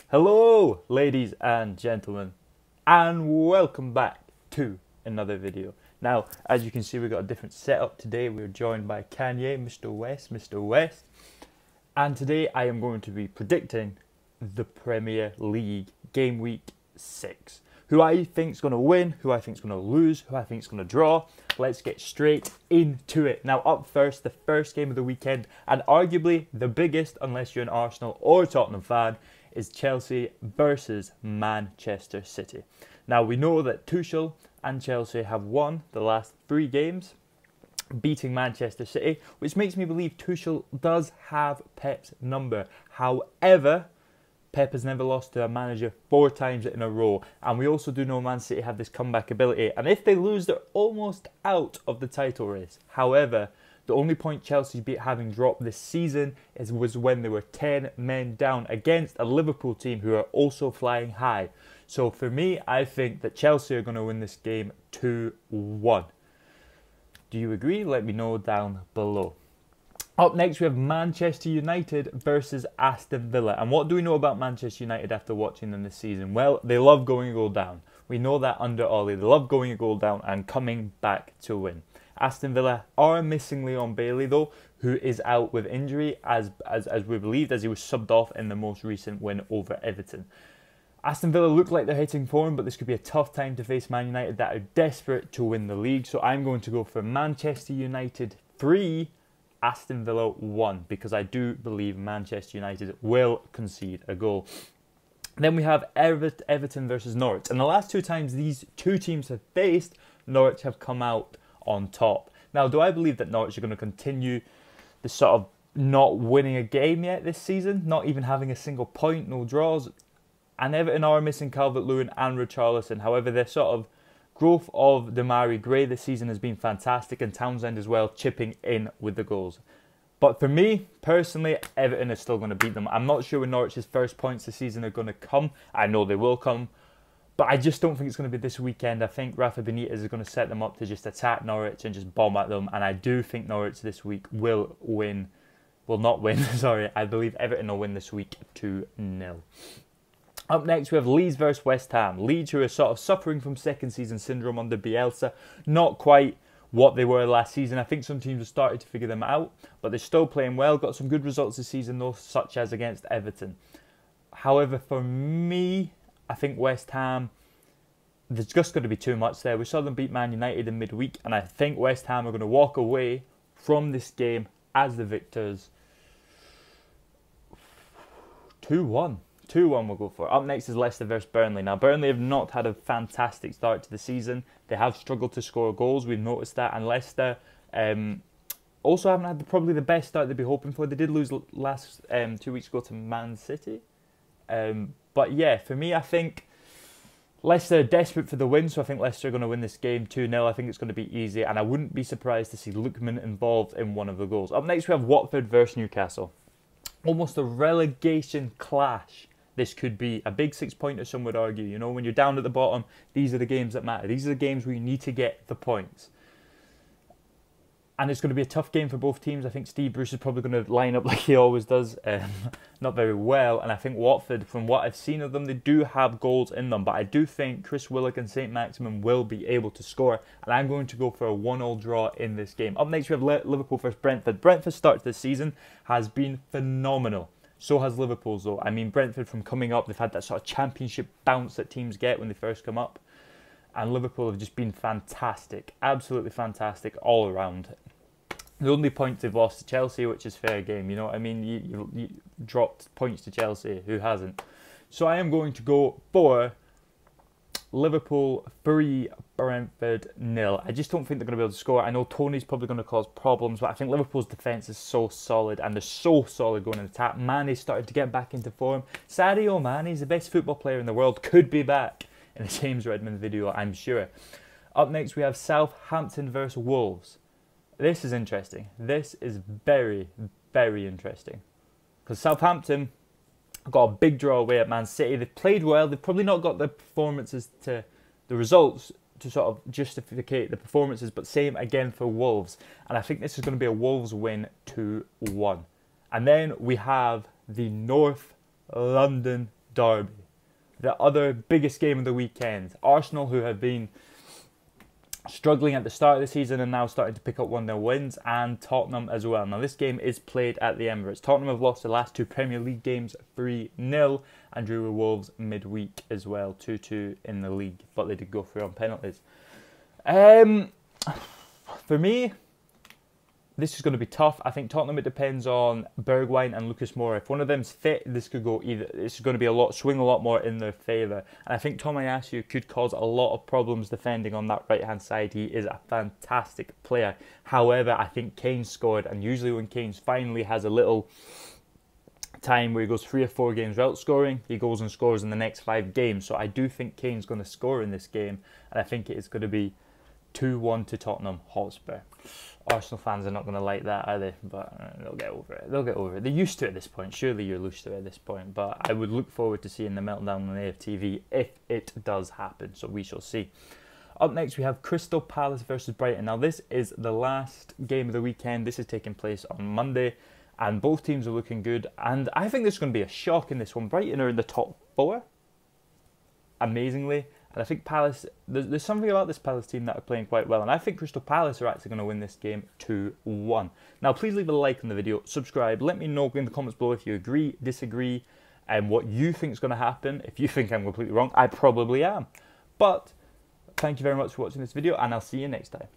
Hello, ladies and gentlemen, and welcome back to another video. Now, as you can see, we've got a different setup today. We're joined by Kanye, Mr. West, and today I am going to be predicting the Premier League Game Week 6. Who I think is going to win, who I think is going to lose, who I think is going to draw. Let's get straight into it. Now, up first, the first game of the weekend, and arguably the biggest, unless you're an Arsenal or Tottenham fan, is Chelsea versus Manchester City. Now, we know that Tuchel and Chelsea have won the last 3 games, beating Manchester City, which makes me believe Tuchel does have Pep's number. However, Pep has never lost to a manager 4 times in a row, and we also do know Man City have this comeback ability, and if they lose, they're almost out of the title race. However, the only point Chelsea beat having dropped this season was when they were 10 men down against a Liverpool team who are also flying high. So for me, I think that Chelsea are going to win this game 2-1. Do you agree? Let me know down below. Up next, we have Manchester United versus Aston Villa. And what do we know about Manchester United after watching them this season? Well, they love going a goal down. We know that under Ollie. They love going a goal down and coming back to win. Aston Villa are missing Leon Bailey, though, who is out with injury, as we believed, as he was subbed off in the most recent win over Everton. Aston Villa look like they're hitting form, but this could be a tough time to face Man United that are desperate to win the league. So I'm going to go for Manchester United 3, Aston Villa 1, because I do believe Manchester United will concede a goal. Then we have Everton versus Norwich. And the last 2 times these 2 teams have faced, Norwich have come out on top. Now, do I believe that Norwich are going to continue the sort of not winning a game yet this season? Not even having a single point, no draws. And Everton are missing Calvert-Lewin and Richarlison. However, their sort of growth of Demarai Gray this season has been fantastic, and Townsend as well chipping in with the goals. But for me, personally, Everton is still going to beat them. I'm not sure when Norwich's first points this season are going to come. I know they will come. But I just don't think it's going to be this weekend. I think Rafa Benitez is going to set them up to just attack Norwich and just bomb at them. And I do think Norwich this week will win. Will not win, sorry. I believe Everton will win this week 2-0. Up next, we have Leeds versus West Ham. Leeds, who are sort of suffering from second season syndrome under Bielsa. Not quite what they were last season. I think some teams have started to figure them out, but they're still playing well. Got some good results this season, though, such as against Everton. However, for me, I think West Ham, there's just going to be too much there. We saw them beat Man United in midweek, and I think West Ham are going to walk away from this game as the victors. 2-1. 2-1 we'll go for. Up next is Leicester versus Burnley. Now, Burnley have not had a fantastic start to the season. They have struggled to score goals. We've noticed that. And Leicester also haven't had probably the best start they'd be hoping for. They did lose last 2 weeks ago to Man City. But yeah, for me, I think Leicester are desperate for the win, so I think Leicester are going to win this game 2-0. I think it's going to be easy, and I wouldn't be surprised to see Lookman involved in one of the goals. Up next, we have Watford versus Newcastle. Almost a relegation clash. This could be a big 6-pointer, some would argue. You know, when you're down at the bottom, these are the games that matter. These are the games where you need to get the points. And it's going to be a tough game for both teams. I think Steve Bruce is probably going to line up like he always does. Not very well. And I think Watford, from what I've seen of them, they do have goals in them. But I do think Chris Willock and St. Maximin will be able to score. And I'm going to go for a 1-0 draw in this game. Up next, we have Liverpool versus Brentford. Brentford's start to this season has been phenomenal. So has Liverpool's, though. I mean, Brentford, from coming up, they've had that sort of championship bounce that teams get when they first come up. And Liverpool have just been fantastic. Absolutely fantastic all around. The only point they've lost to Chelsea, which is fair game. You know what I mean? You dropped points to Chelsea. Who hasn't? So I am going to go for Liverpool 3, Brentford 0. I just don't think they're going to be able to score. I know Tony's probably going to cause problems, but I think Liverpool's defence is so solid, and they're so solid going in attack. Mane's started to get back into form. Sadio Mane's the best football player in the world. Could be back in the James Redmond video, I'm sure. Up next, we have Southampton versus Wolves. This is interesting. This is very, very interesting. Because Southampton got a big draw away at Man City. They've played well. They've probably not got the performances to the results to sort of justify the performances, but same again for Wolves. And I think this is going to be a Wolves win 2-1. And then we have the North London derby. The other biggest game of the weekend. Arsenal, who have been struggling at the start of the season and now starting to pick up 1-0 wins, and Tottenham as well. Now this game is played at the Emirates. Tottenham have lost the last 2 Premier League games 3-0 and drew with Wolves midweek as well, 2-2 in the league, but they did go through on penalties. For me, this is going to be tough. I think Tottenham, it depends on Bergwijn and Lucas Moura. If one of them's fit, this could go either. It's going to be swing a lot more in their favour. And I think Tomiyasu could cause a lot of problems defending on that right-hand side. He is a fantastic player. However, I think Kane scored, and usually when Kane finally has a little time where he goes 3 or 4 games without scoring, he goes and scores in the next 5 games. So I do think Kane's going to score in this game, and I think it is going to be 2-1 to Tottenham Hotspur. Arsenal fans are not going to like that, are they? But they'll get over it. They'll get over it. They're used to it at this point. Surely you're used to it at this point. But I would look forward to seeing the meltdown on AFTV if it does happen. So we shall see. Up next, we have Crystal Palace versus Brighton. Now, this is the last game of the weekend. This is taking place on Monday, and both teams are looking good. And I think there's going to be a shock in this one. Brighton are in the top 4, amazingly. And I think Palace, there's something about this Palace team that are playing quite well. And I think Crystal Palace are actually going to win this game 2-1. Now, please leave a like on the video, subscribe. Let me know in the comments below if you agree, disagree, and what you think is going to happen. If you think I'm completely wrong, I probably am. But thank you very much for watching this video, and I'll see you next time.